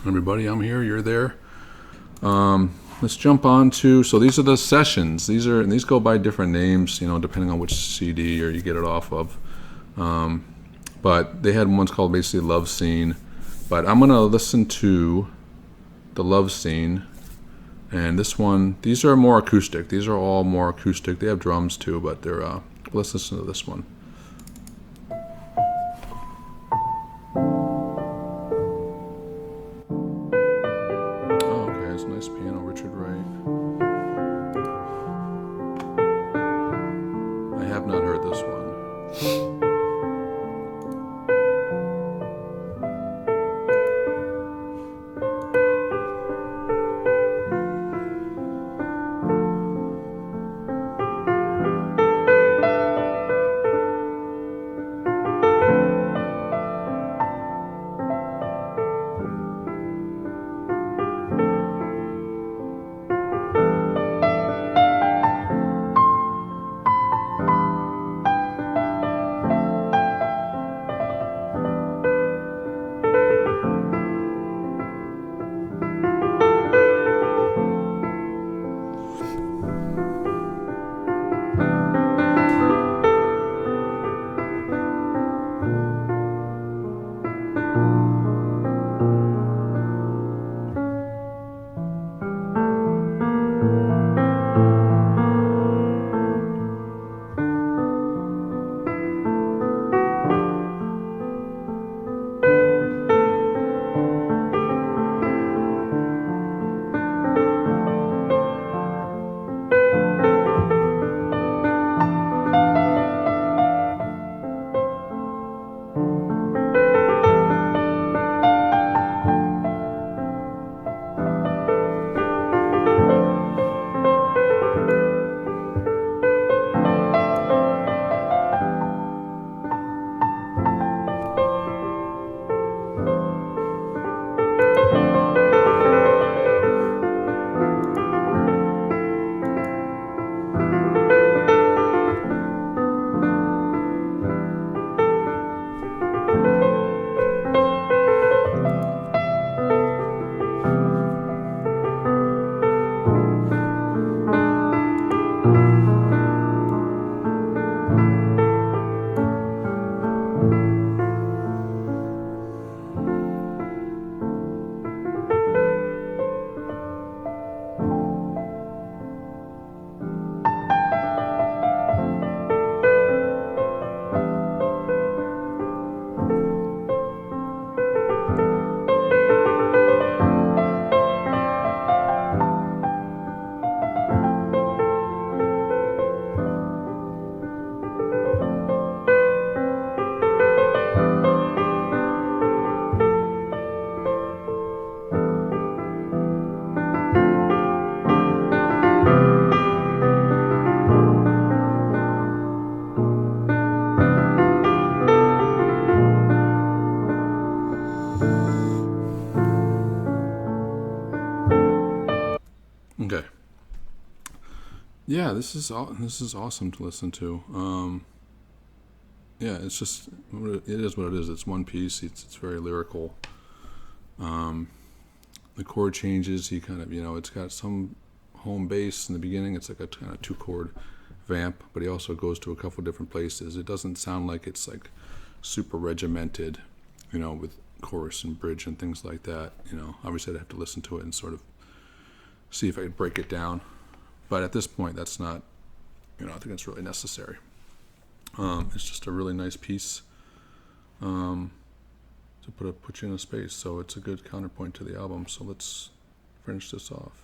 Everybody, I'm here, you're there. Let's jump on to, so these are the sessions. These go by different names, depending on which CD or you get it off of. But they had ones called basically Love Scene. But I'm going to listen to the Love Scene. And this one, these are more acoustic. These are all more acoustic. They have drums too, but let's listen to this one. Oh, okay, it's a nice piano, Richard Wright. I have not heard this one. Okay. Yeah, this is awesome to listen to. Yeah, it's just it is what it is. It's one piece. It's very lyrical. The chord changes. He kind of it's got some home bass in the beginning. It's like a kind of 2-chord vamp, but he also goes to a couple different places. It doesn't sound like it's like super regimented, with chorus and bridge and things like that. Obviously I'd have to listen to it and sort of see if I could break it down. But at this point, that's not, I think it's really necessary. It's just a really nice piece to put you in a space. So it's a good counterpoint to the album. So let's finish this off.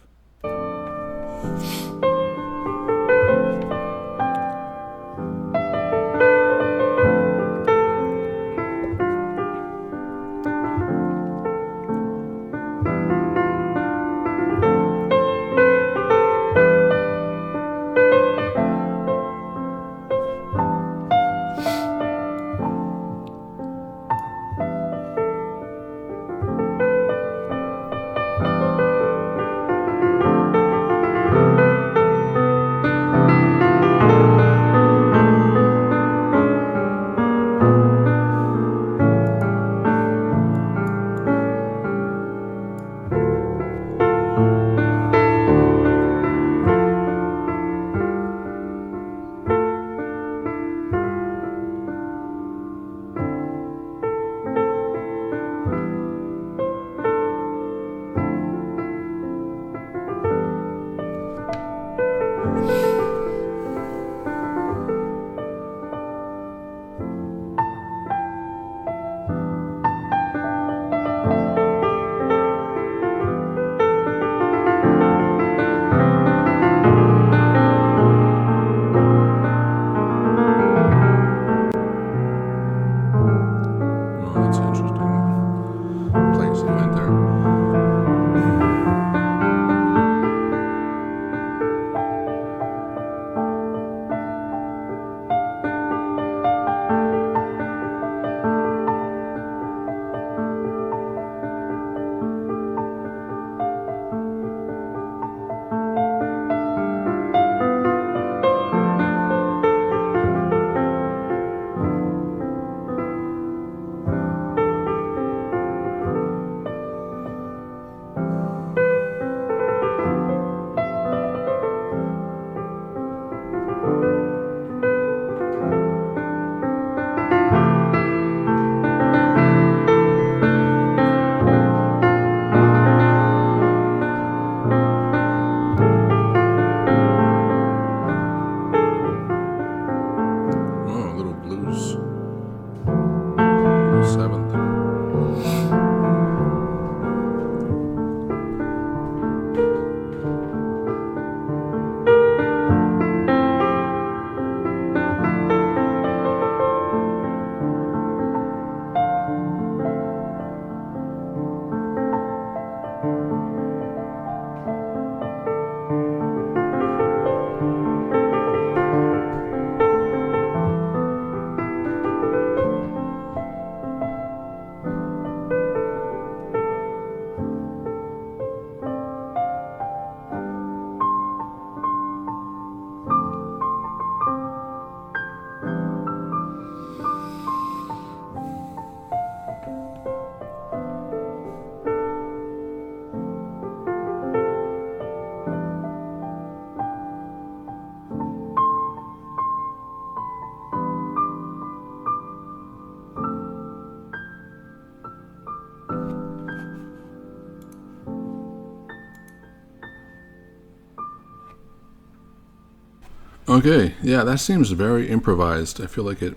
Okay, yeah, that seems very improvised. I feel like it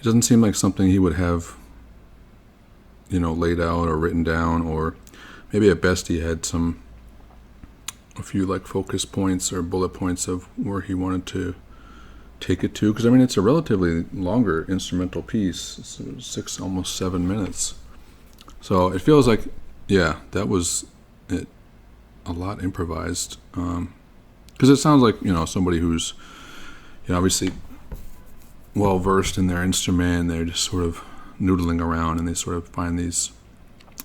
doesn't seem like something he would have, laid out or written down, or maybe at best he had a few like focus points or bullet points of where he wanted to take it to. Because I mean, it's a relatively longer instrumental piece. It's 6, almost 7 minutes. So it feels like, yeah, that was it, a lot improvised. Because it sounds like, somebody who's, obviously well versed in their instrument. They're just sort of noodling around, and they sort of find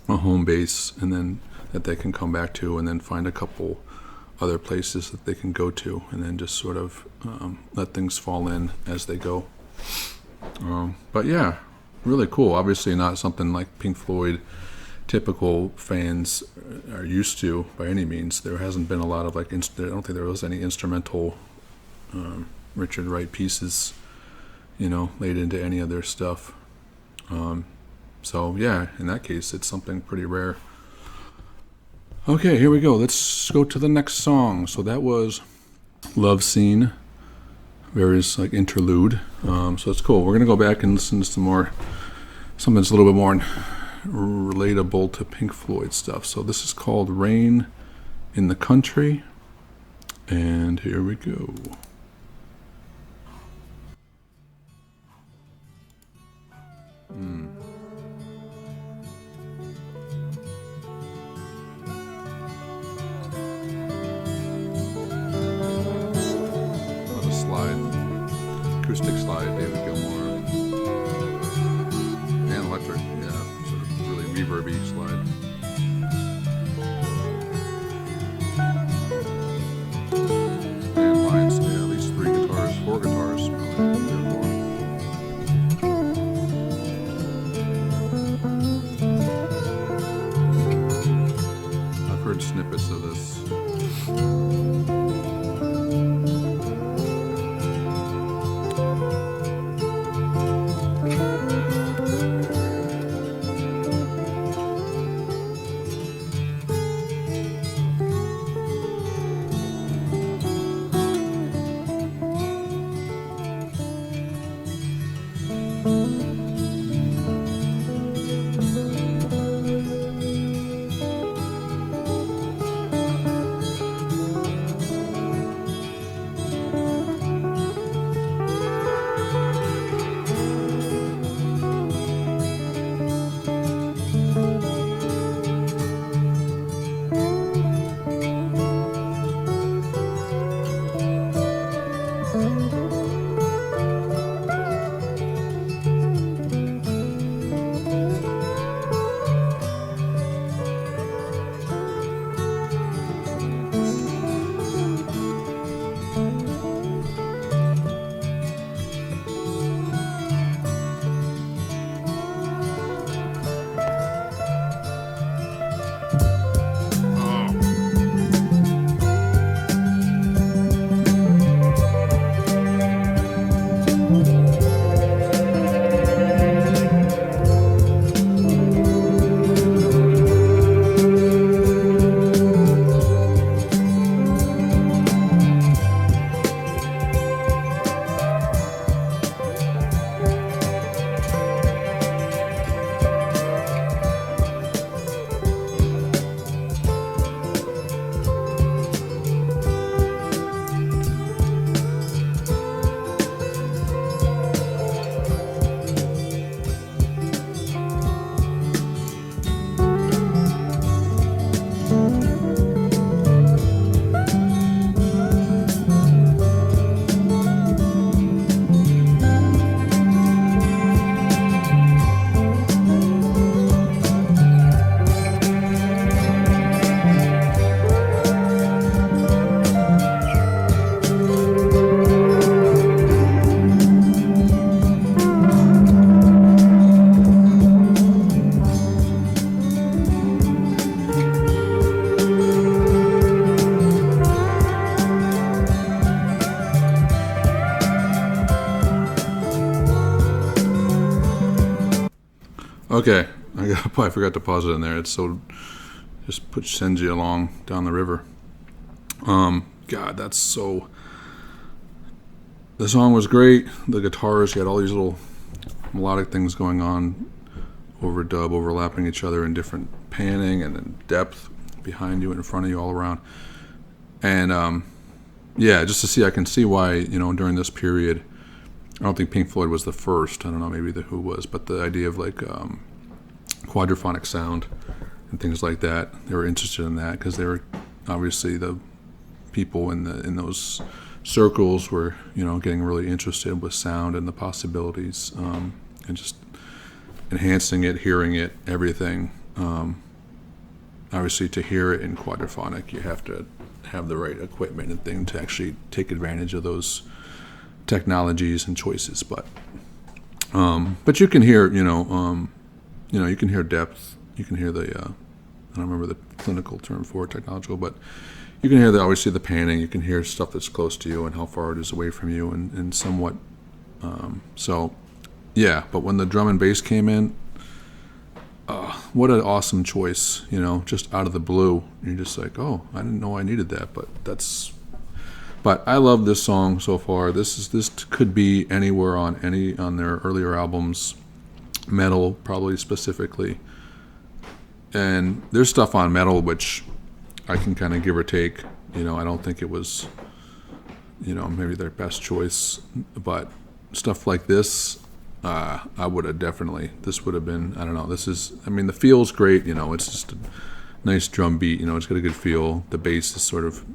a home base, and then that they can come back to, and then find a couple other places that they can go to, and then just sort of let things fall in as they go. But yeah, really cool. Obviously not something like Pink Floyd typical fans are used to by any means. There hasn't been a lot of I don't think there was any instrumental Richard Wright pieces, laid into any of their stuff. So yeah, in that case, it's something pretty rare. Okay, here we go. Let's go to the next song. So that was Love Scene, various interlude. So it's cool. We're gonna go back and listen to something that's a little bit more relatable to Pink Floyd stuff. So this is called Rain in the Country, and here we go. Another slide, acoustic slide, David Gilmour, and electric, sort of really reverby slide. And lines, at least 4 guitars, probably 3 or 4. I've heard snippets of this. Okay, I forgot to pause it in there. It's so sends you along down the river. God, that's so the song was great. The guitars, you had all these little melodic things going on, overdub, overlapping each other in different panning and then depth behind you and in front of you all around. And yeah, just to see, I can see why, you know, during this period, I don't think Pink Floyd was the first. I don't know, maybe the Who was, but the idea of like quadraphonic sound and things like that, they were interested in that because they were obviously the people in those circles were, you know, getting really interested with sound and the possibilities, and just enhancing it, hearing it, everything. Obviously, to hear it in quadraphonic, you have to have the right equipment and thing to actually take advantage of those technologies and choices. But you can hear, you know, you can hear depth. You can hear the I don't remember the clinical term for it, technological, but you can hear obviously the panning. You can hear stuff that's close to you and how far it is away from you, and somewhat. So, yeah. But when the drum and bass came in, what an awesome choice! You know, just out of the blue, you're just like, oh, I didn't know I needed that, but that's. But I love this song so far. This could be anywhere on their earlier albums, metal probably specifically. And there's stuff on metal which I can kind of give or take. You know, I don't think it was, you know, maybe their best choice, but stuff like this, I would have definitely. This would have been. I don't know. This is. I mean, the feel's great. You know, it's just a nice drum beat. You know, it's got a good feel. The bass is sort of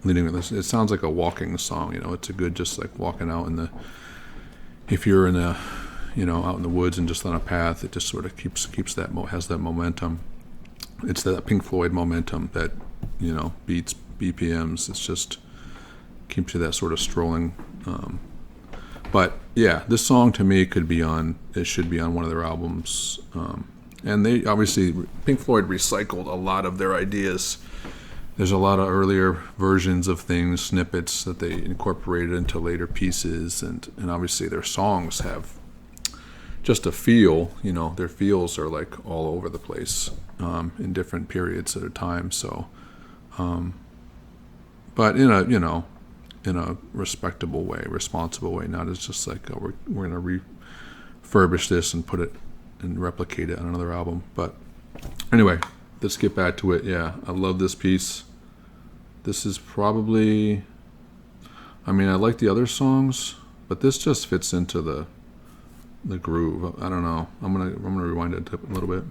leading with this. It sounds like a walking song. You know, it's a good just like walking out in the. If you're in a, you know, out in the woods and just on a path, it just sort of keeps that has that momentum. It's that Pink Floyd momentum that, you know, beats BPMs. It's just keeps you that sort of strolling. But yeah, this song to me should be on one of their albums. And they obviously, Pink Floyd recycled a lot of their ideas. There's a lot of earlier versions of things, snippets that they incorporated into later pieces, and obviously their songs have just a feel. You know, their feels are like all over the place in different periods at a time. So, but in a respectable way, responsible way, not as just like we're going to refurbish this and put it and replicate it on another album. But anyway, let's get back to it. Yeah, I love this piece. This is probably, I mean, I like the other songs, but this just fits into the groove. I don't know. I'm gonna rewind it a little bit.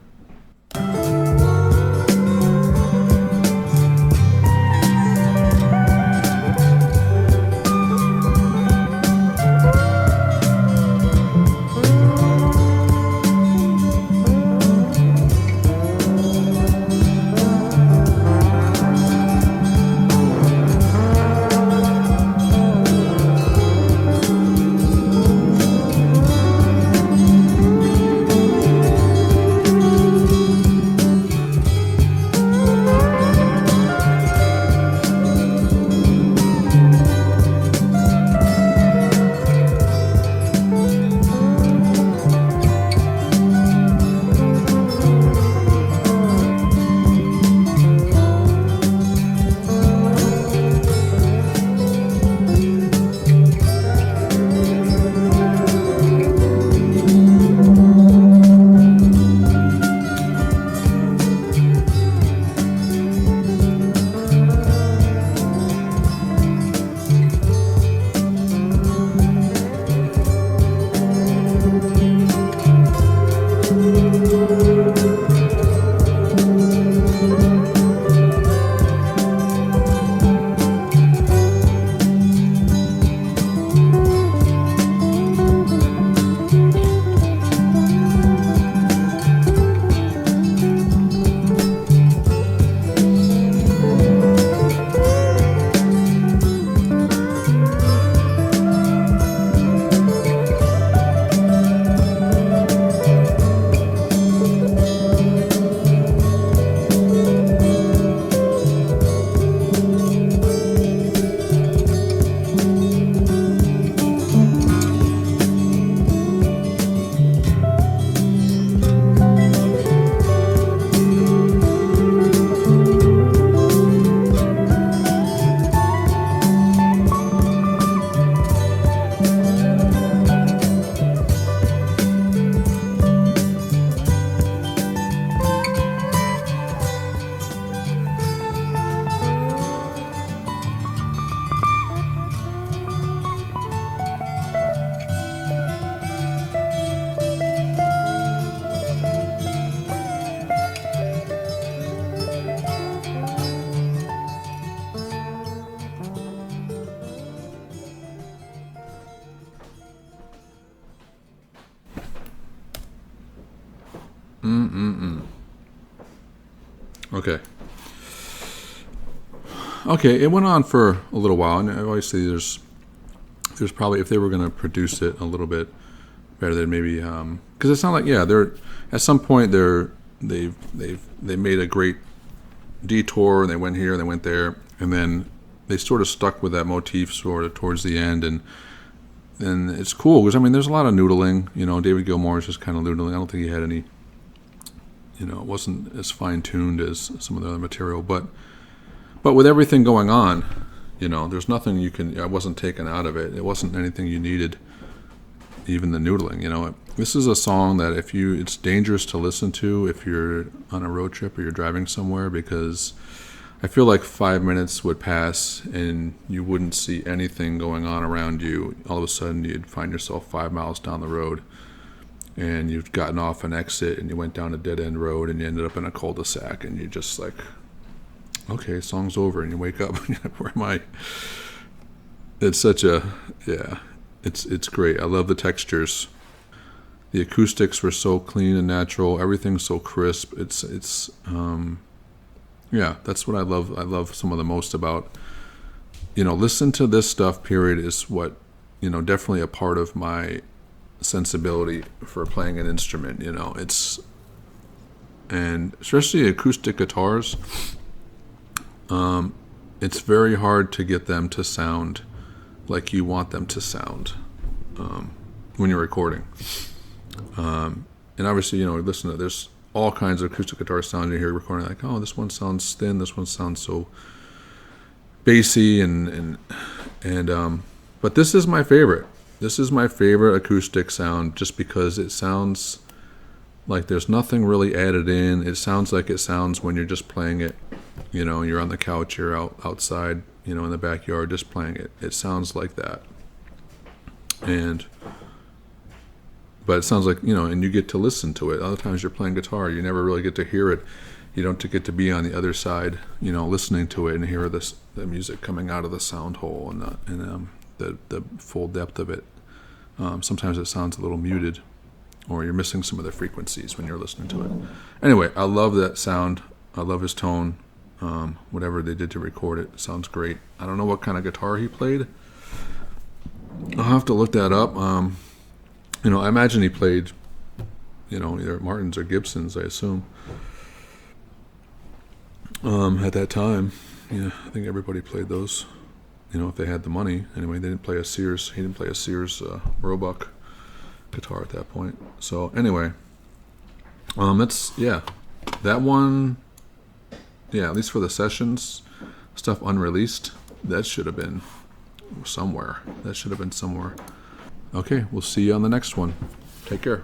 Okay. Okay, it went on for a little while, and obviously there's probably, if they were going to produce it a little bit better, than maybe because it's not like, yeah, they're at some point they made a great detour, and they went here and they went there, and then they sort of stuck with that motif sort of towards the end, and it's cool because, I mean, there's a lot of noodling. David Gilmour is just kind of noodling. I don't think he had any, it wasn't as fine tuned as some of the other material, but with everything going on, there's nothing I wasn't taken out of it. It wasn't anything you needed, even the noodling. This is a song that it's dangerous to listen to if you're on a road trip or you're driving somewhere, because I feel like 5 minutes would pass and you wouldn't see anything going on around you. All of a sudden you'd find yourself 5 miles down the road, and you've gotten off an exit and you went down a dead-end road and you ended up in a cul-de-sac, and you're just like, okay, song's over, and you wake up and you're like, where am I? It's such a, yeah, it's great. I love the textures. The acoustics were so clean and natural. Everything's so crisp. Yeah, that's what I love. I love some of the most about, listen to this stuff, period, is what, definitely a part of my sensibility for playing an instrument. And especially acoustic guitars, it's very hard to get them to sound like you want them to sound when you're recording. And obviously, listen to, there's all kinds of acoustic guitar sound you hear recording, like, oh, this one sounds thin, this one sounds so bassy, and but this is my favorite. This is my favorite acoustic sound, just because it sounds like there's nothing really added in. It sounds like it sounds when you're just playing it. You're on the couch, you're outside, in the backyard, just playing it. It sounds like that. But it sounds like, and you get to listen to it. Other times you're playing guitar, you never really get to hear it. You don't get to be on the other side, listening to it and hear the music coming out of the sound hole and the full depth of it. Sometimes it sounds a little muted, or you're missing some of the frequencies when you're listening to it. Anyway, I love that sound. I love his tone. Whatever they did to record it sounds great. I don't know what kind of guitar he played. I'll have to look that up. I imagine he played, either Martins or Gibsons, I assume. At that time, yeah, I think everybody played those, if they had the money. Anyway, they didn't play a Sears. He didn't play a Sears Roebuck guitar at that point. So anyway, that one, yeah, at least for the sessions stuff unreleased, that should have been somewhere. Okay, we'll see you on the next one. Take care.